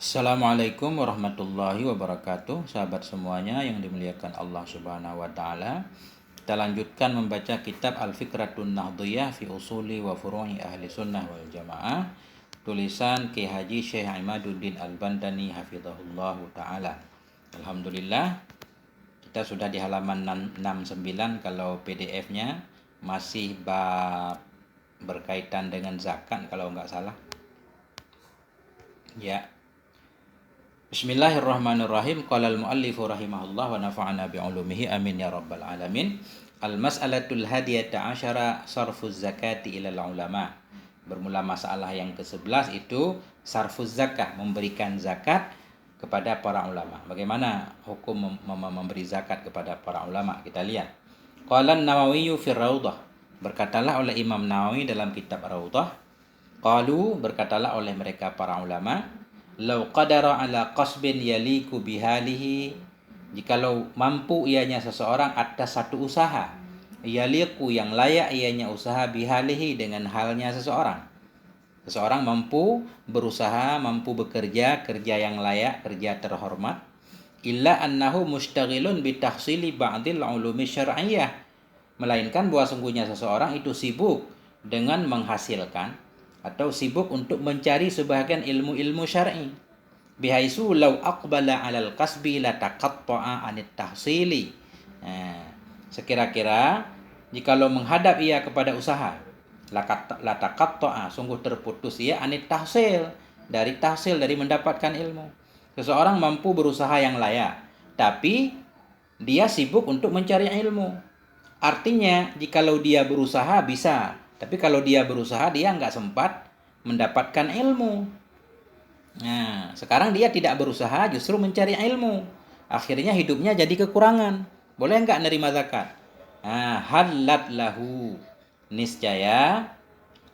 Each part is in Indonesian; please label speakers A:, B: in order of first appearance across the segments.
A: Assalamualaikum warahmatullahi wabarakatuh. Sahabat semuanya yang dimuliakan Allah Subhanahu wa taala. Kita lanjutkan membaca kitab Al-Fikratun Nahdhiyah fi Usuli wa Furu'i Ahli Sunnah wal Jamaah, tulisan Ki Haji Syekh Imaduddin Al-Bandani hafizahullah taala. Alhamdulillah, kita sudah di halaman 69. Kalau PDF-nya masih bab berkaitan dengan zakat kalau nggak salah. Ya. Bismillahirrahmanirrahim. Qala al-muallifu rahimahullah wa nafa'ana bi'ulumihi amin ya rabbal alamin. Al-mas'alatul hadiyata asyara sarfuz zakati ilal ulama. Bermula masalah yang ke-11 itu sarfuz zakah, memberikan zakat kepada para ulama. Bagaimana hukum memberi zakat kepada para ulama? Kita lihat. Qala an-Nawawi fi Raudhah. Berkatalah oleh Imam Nawawi dalam kitab Raudhah. Qalu, berkatalah oleh mereka para ulama, lau qadara ala qasbin yaliku bihalihi, jikalau mampu ianya seseorang atas satu usaha, yaliku yang layak ianya usaha bihalihi dengan halnya seseorang. Seseorang mampu berusaha, mampu bekerja, kerja yang layak, kerja terhormat. Illa annahu mustaghilun bitahsili ba'dil ulumi syar'iyyah, melainkan bahwa sungguhnya seseorang itu sibuk dengan menghasilkan atau sibuk untuk mencari sebahagian ilmu-ilmu syar'i. Bihaisu law aqbala 'alal kasbi la taqatta'a 'anit tahsili. Sekira-kira jikalau menghadap ia kepada usaha, la taqatta'a, sungguh terputus ia 'anit tahsil, dari mendapatkan ilmu. Seseorang mampu berusaha yang layak, tapi dia sibuk untuk mencari ilmu. Artinya, jikalau dia berusaha bisa, tapi kalau dia berusaha dia nggak sempat mendapatkan ilmu. Nah, sekarang dia tidak berusaha, justru mencari ilmu. Akhirnya hidupnya jadi kekurangan. Boleh nggak nerima zakat? Halat lahu, niscaya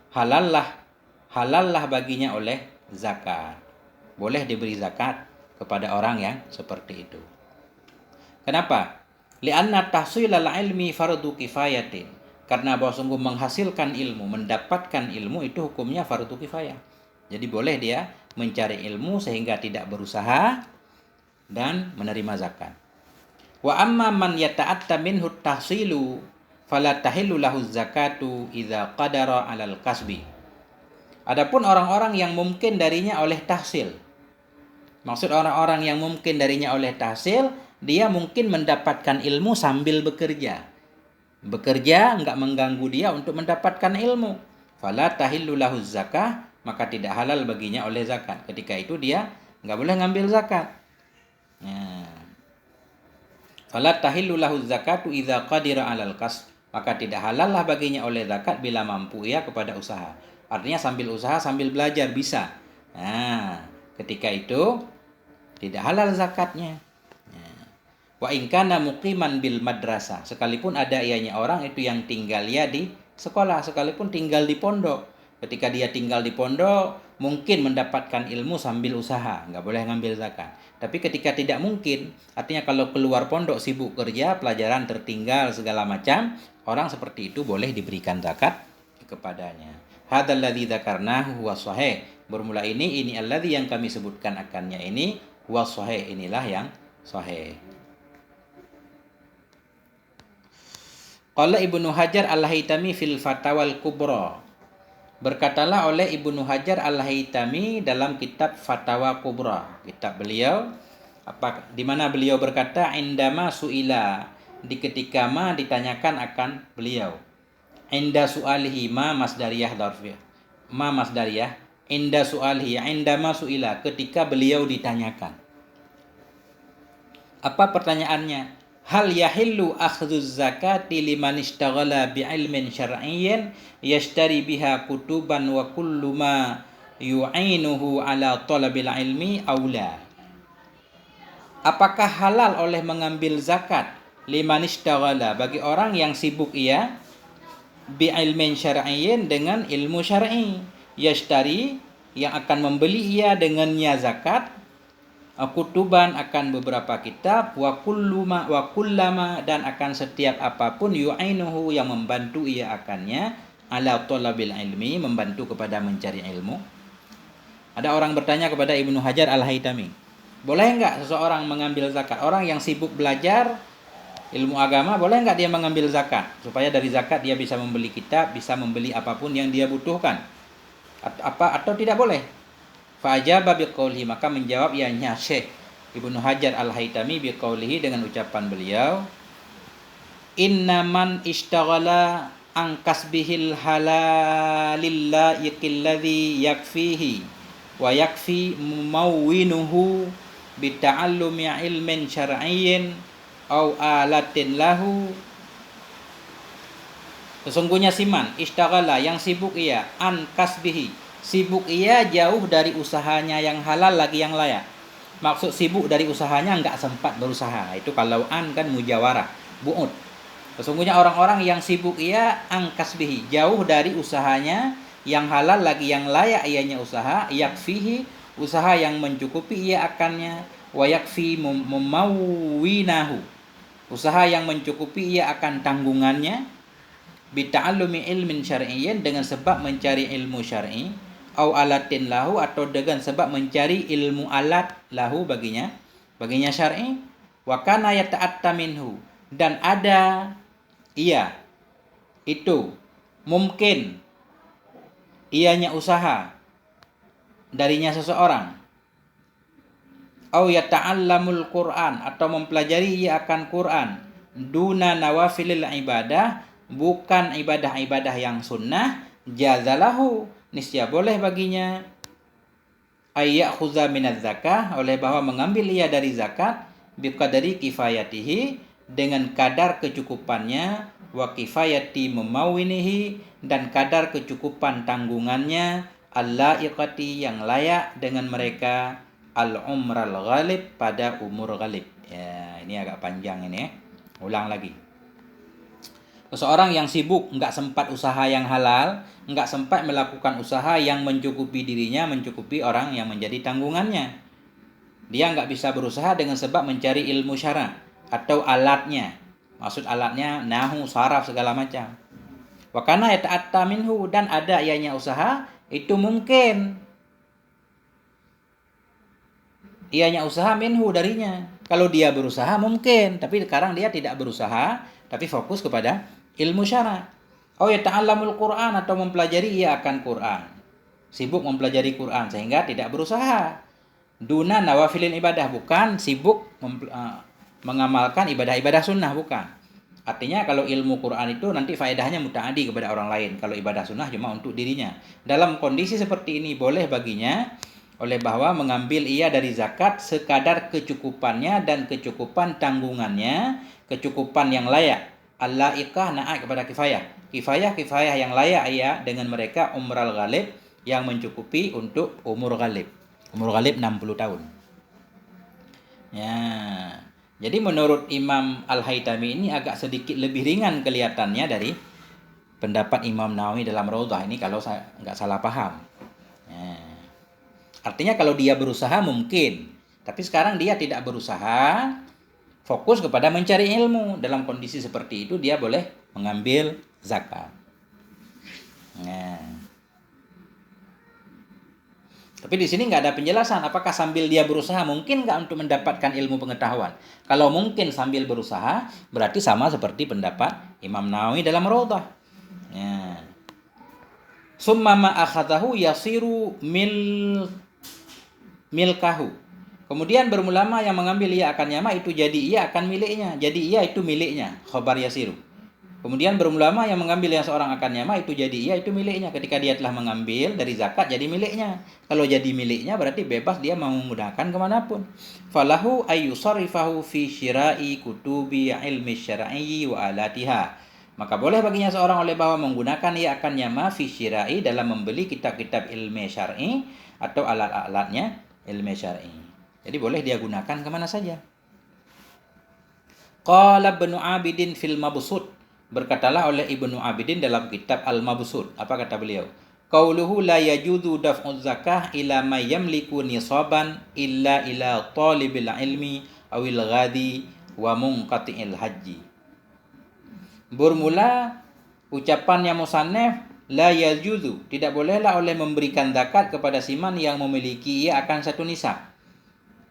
A: halallah baginya oleh zakat. Boleh diberi zakat kepada orang yang seperti itu. Kenapa? Li'anna tahsilal ilmi fardu kifayatin. Karena bahwa sungguh menghasilkan ilmu, mendapatkan ilmu itu hukumnya fardu kifayah. Jadi boleh dia mencari ilmu sehingga tidak berusaha dan menerima zakat. Wa amma man yata'atta minhu tahsilu fala tahillu lahu zakatu idza qadara 'alal kasbi. Adapun orang-orang yang mungkin darinya oleh tahsil. Maksud orang-orang yang mungkin darinya oleh tahsil, dia mungkin mendapatkan ilmu sambil bekerja. Bekerja enggak mengganggu dia untuk mendapatkan ilmu. Fala tahillu lahu zakah, maka tidak halal baginya oleh zakat. Ketika itu dia enggak boleh ngambil zakat. Fala tahillu lahu zakatu idza qadira 'alal kasb, maka tidak halal lah baginya oleh zakat bila mampu ia kepada usaha. Artinya sambil usaha sambil belajar bisa. Ketika itu tidak halal zakatnya. Wa in kana muqiman bil madrasah, sekalipun ada ianya orang itu yang tinggal ya di sekolah, sekalipun tinggal di pondok. Ketika dia tinggal di pondok, mungkin mendapatkan ilmu sambil usaha, enggak boleh ngambil zakat. Tapi ketika tidak mungkin, artinya kalau keluar pondok sibuk kerja, pelajaran tertinggal segala macam, orang seperti itu boleh diberikan zakat kepadanya. Hadzal ladzi dzakarnahu huwa shahih. Bermula ini alladzi yang kami sebutkan akannya ini huwa shahih, inilah yang sahih. Qala Ibnu Hajar Al-Haytami fil Fatawal Kubra. Berkatalah oleh Ibnu Hajar Al-Haytami dalam kitab Fatawa Kubra, kitab beliau, di mana beliau berkata indama suila, di ketika ma ditanyakan akan beliau. Inda su'alihi, ma masdariyah dzarfiyah. Ma masdariyah, inda su'alihi, indama suila, ketika beliau ditanyakan. Apa pertanyaannya? Hal yahillu akhdhuz zakati liman ishtaghala bi'ilmin syar'iyyin yashtari biha kutuban wa kullu ma yu'inuhu ala talabil ilmi aula. Apakah halal oleh mengambil zakat liman ishtaghala, bagi orang yang sibuk ia bi'ilmin syar'iyyin, dengan ilmu syar'i, yashtari, yang akan membeli ia dengannya zakat, kutuban, akan beberapa kitab, wa kullama, dan akan setiap apapun, yu'inuhu, yang membantu ia akannya, ala talabil ilmi, membantu kepada mencari ilmu. Ada orang bertanya kepada Ibnu Hajar Al-Haytami, boleh enggak seseorang mengambil zakat? Orang yang sibuk belajar ilmu agama, boleh enggak dia mengambil zakat? Supaya dari zakat dia bisa membeli kitab, bisa membeli apapun yang dia butuhkan. Atau tidak boleh? Fa'ajaba biqaulihi, maka menjawab ianya Syekh Ibnu Hajar Al-Haytami biqaulihi dengan ucapan beliau, innaman ishtaghala an kasbihil halalillah yakilladhi yakfihi wa yakfi mumawwinuhu bita'allumi ilmin syar'iyyin au alatin lahu. Sesungguhnya siman ishtaghala, yang sibuk ia, an kasbihi, sibuk ia jauh dari usahanya yang halal lagi yang layak. Maksud sibuk dari usahanya, enggak sempat berusaha. Itu kalau an kan mujawarah, bu'ud. Sesungguhnya orang-orang yang sibuk ia an kasbihi, jauh dari usahanya yang halal lagi yang layak ianya usaha, yakfihi, usaha yang mencukupi ia akannya, wa yakfi mumawwinahu, usaha yang mencukupi ia akan tanggungannya, bita'allumi ilmin syar'iyyin, dengan sebab mencari ilmu syar'i, au alatin lahu, atau dengan sebab mencari ilmu alat lahu baginya syar'i, wa kana yata'atta minhu, dan ada ia itu mungkin ianya usaha darinya seseorang, au yata'allamul Qur'an, atau mempelajari ia akan Quran, duna nawafilil ibadah, bukan ibadah-ibadah yang sunnah, jazalahu, niscaya boleh baginya, ayyakhuza minaz zakah, oleh bahwa mengambil ia dari zakat, biqadari kifayatihi, dengan kadar kecukupannya, wa kifayati memawinihi, dan kadar kecukupan tanggungannya, al-laiqati, yang layak dengan mereka, al-umral ghalib, pada umur ghalib. Ya, ini agak panjang ini. Ulang lagi. Seseorang yang sibuk, enggak sempat usaha yang halal, enggak sempat melakukan usaha yang mencukupi dirinya, mencukupi orang yang menjadi tanggungannya. Dia enggak bisa berusaha dengan sebab mencari ilmu syara atau alatnya. Maksud alatnya nahu, saraf, segala macam. Wa kana yata'atta minhu, dan ada ianya usaha, itu mungkin ianya usaha minhu, darinya. Kalau dia berusaha mungkin, tapi sekarang dia tidak berusaha, tapi fokus kepada ilmu syara. Oh ya ta'allamul Qur'an, atau mempelajari ia akan Quran, sibuk mempelajari Quran sehingga tidak berusaha. Duna nawafilin ibadah, bukan sibuk mengamalkan ibadah-ibadah sunnah, bukan. Artinya kalau ilmu Quran itu nanti faedahnya muta'adi kepada orang lain, kalau ibadah sunnah cuma untuk dirinya. Dalam kondisi seperti ini boleh baginya, oleh bahwa mengambil ia dari zakat sekadar kecukupannya dan kecukupan tanggungannya, kecukupan yang layak. Al-laiqah, naik kepada kifayah. Kifayah yang layak ia dengan mereka umral ghalib, yang mencukupi untuk umur ghalib. Umur ghalib 60 tahun. Ya. Jadi menurut Imam Al-Haytami ini agak sedikit lebih ringan kelihatannya dari pendapat Imam Nawawi dalam Raudhah ini, kalau saya nggak salah paham. Ya. Artinya kalau dia berusaha mungkin, tapi sekarang dia tidak berusaha, fokus kepada mencari ilmu. Dalam kondisi seperti itu dia boleh mengambil zakat. Nah. Tapi di sini nggak ada penjelasan apakah sambil dia berusaha mungkin nggak untuk mendapatkan ilmu pengetahuan. Kalau mungkin sambil berusaha, berarti sama seperti pendapat Imam Nawawi dalam Raudhah. Ya. Summa ma akhadahu yasiru milkahu. Kemudian bermulama yang mengambil ia akan nyama, itu jadi ia akan miliknya. Jadi ia itu miliknya, khabar yasiru. Kemudian bermulama yang mengambil yang seorang akan nyama, itu jadi ia itu miliknya. Ketika dia telah mengambil dari zakat, jadi miliknya. Kalau jadi miliknya berarti bebas dia mau menggunakan kemanapun. Falahu ayyusarifahu fi syira'i kutubi ilmi syar'i wa alatiha. Maka boleh baginya seorang oleh bahwa menggunakan ia akan nyama fi syira'i, dalam membeli kitab-kitab ilmu syar'i atau alat-alatnya ilmu syar'i. Jadi boleh dia gunakan kemana saja. Qala Ibnu Abidin fil Mabsut. Berkatalah oleh Ibnu Abidin dalam kitab Al-Mabsut. Apa kata beliau? Qauluhu la yajuzu daf'u zakah ila may yamliku nisaban illa ila talibil ilmi awil ghadi wa munqati'il haji. Bermula ucapannya musannaf la yajuzu, tidak bolehlah oleh memberikan zakat kepada siman yang memiliki ia akan satu nisab.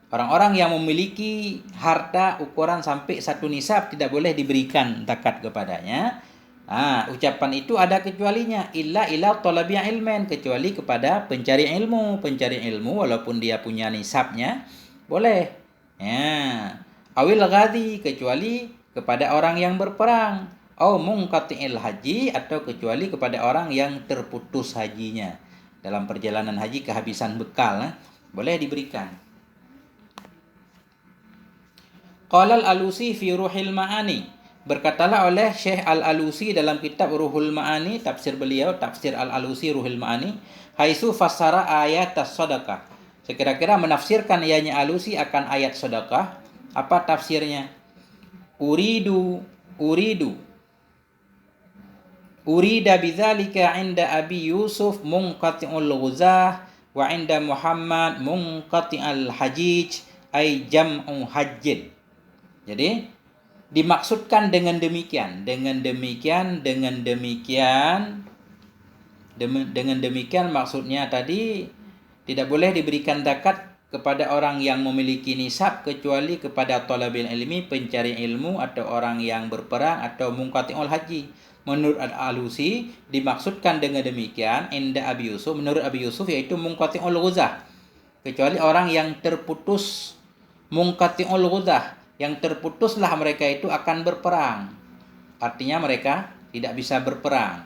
A: Orang-orang yang memiliki harta ukuran sampai satu nisab tidak boleh diberikan zakat kepadanya. Ucapan itu ada kecualinya, illa talabi ilmen, kecuali kepada pencari ilmu. Pencari ilmu walaupun dia punya nisabnya boleh. Awil ghazi, kecuali kepada orang yang berperang. Au munqati'il haji, atau kecuali kepada orang yang terputus hajinya. Dalam perjalanan haji kehabisan bekal, boleh diberikan. Qala al-Alusi fi Ruhil Ma'ani, berkatalah oleh Syekh Al-Alusi dalam kitab Ruhul Ma'ani, tafsir beliau, tafsir Al-Alusi Ruhul Ma'ani, haitsu fassara ayat as-sadaqah. Sekira-kira menafsirkan ianya Alusi akan ayat sedekah. Apa tafsirnya? Urida bidzalika 'inda Abi Yusuf munqati'ul ghuzah wa 'inda Muhammad munqati'al hajij ay jam'u hajjin. Jadi dimaksudkan dengan demikian maksudnya tadi tidak boleh diberikan zakat kepada orang yang memiliki nisab kecuali kepada talabil ilmi, pencari ilmu, atau orang yang berperang, atau munqati'ul haji. Menurut Al-Alusi dimaksudkan dengan demikian inda Abi Yusuf, menurut Abi Yusuf, yaitu munqati'ul ghuzah, kecuali orang yang terputus. Munqati'ul ghuzah, yang terputuslah mereka itu akan berperang, artinya mereka tidak bisa berperang.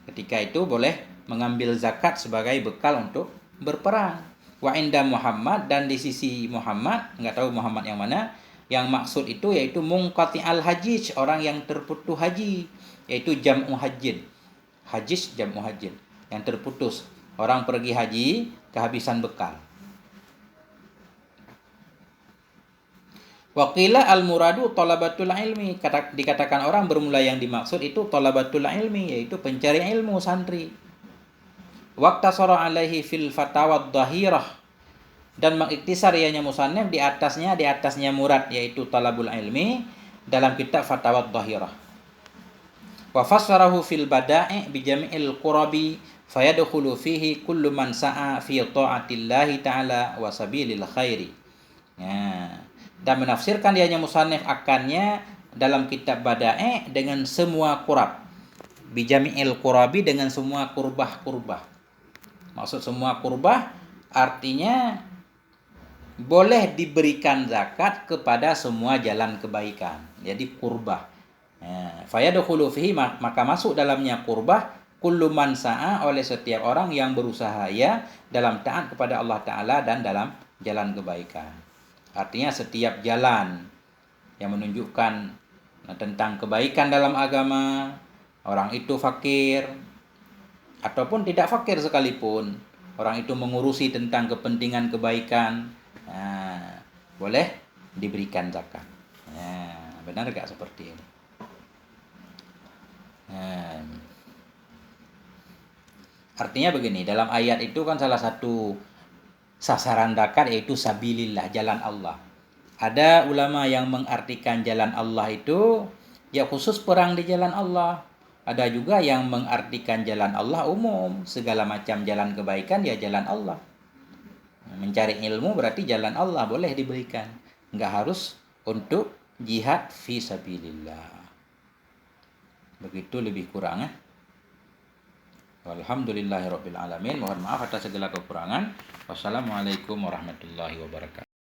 A: Ketika itu boleh mengambil zakat sebagai bekal untuk berperang. Wa inda Muhammad, dan di sisi Muhammad, enggak tahu Muhammad yang mana, yang maksud itu yaitu munqati'al hajij, orang yang terputus haji, yaitu jam'u hajjin. Hajij jam'u hajjin, yang terputus. Orang pergi haji kehabisan bekal. Waqila al-muradu talabatul ilmi, dikatakan orang bermula yang dimaksud itu talabatul ilmi, yaitu pencari ilmu, santri. Waqtasara alaihi fil fatawa dhahirah, dan mengiktisar ianya musannif di atasnya murad, yaitu talabul ilmi, dalam kitab fatawa dhahirah. Wa fassarahu fil bada'i bi jami'il qurabi fayadkhulu fihi kullu man sa'a fi ta'atillahi ta'ala wa sabilil khairi. Dan menafsirkan dianya musannif akannya dalam kitab bada'i dengan semua qurab, bi jami'il qurabi, dengan semua kurbah. Maksud semua kurbah artinya boleh diberikan zakat kepada semua jalan kebaikan. Jadi kurbah. Fayadkhulu fihi, maka masuk dalamnya kurbah kullu man sa'a, oleh setiap orang yang berusaha dalam taat kepada Allah Ta'ala dan dalam jalan kebaikan. Artinya setiap jalan yang menunjukkan tentang kebaikan dalam agama, orang itu fakir ataupun tidak fakir sekalipun, orang itu mengurusi tentang kepentingan kebaikan, boleh diberikan zakat. Benar gak seperti ini? Artinya begini, dalam ayat itu kan salah satu sasaran zakat yaitu sabilillah, jalan Allah. Ada ulama yang mengartikan jalan Allah itu ya khusus perang di jalan Allah. Ada juga yang mengartikan jalan Allah umum, segala macam jalan kebaikan ya jalan Allah. Mencari ilmu berarti jalan Allah, boleh diberikan. Enggak harus untuk jihad fi sabilillah. Begitu lebih kurang. Walhamdulillahirabbil alamin. Mohon maaf atas segala kekurangan. Wassalamualaikum warahmatullahi wabarakatuh.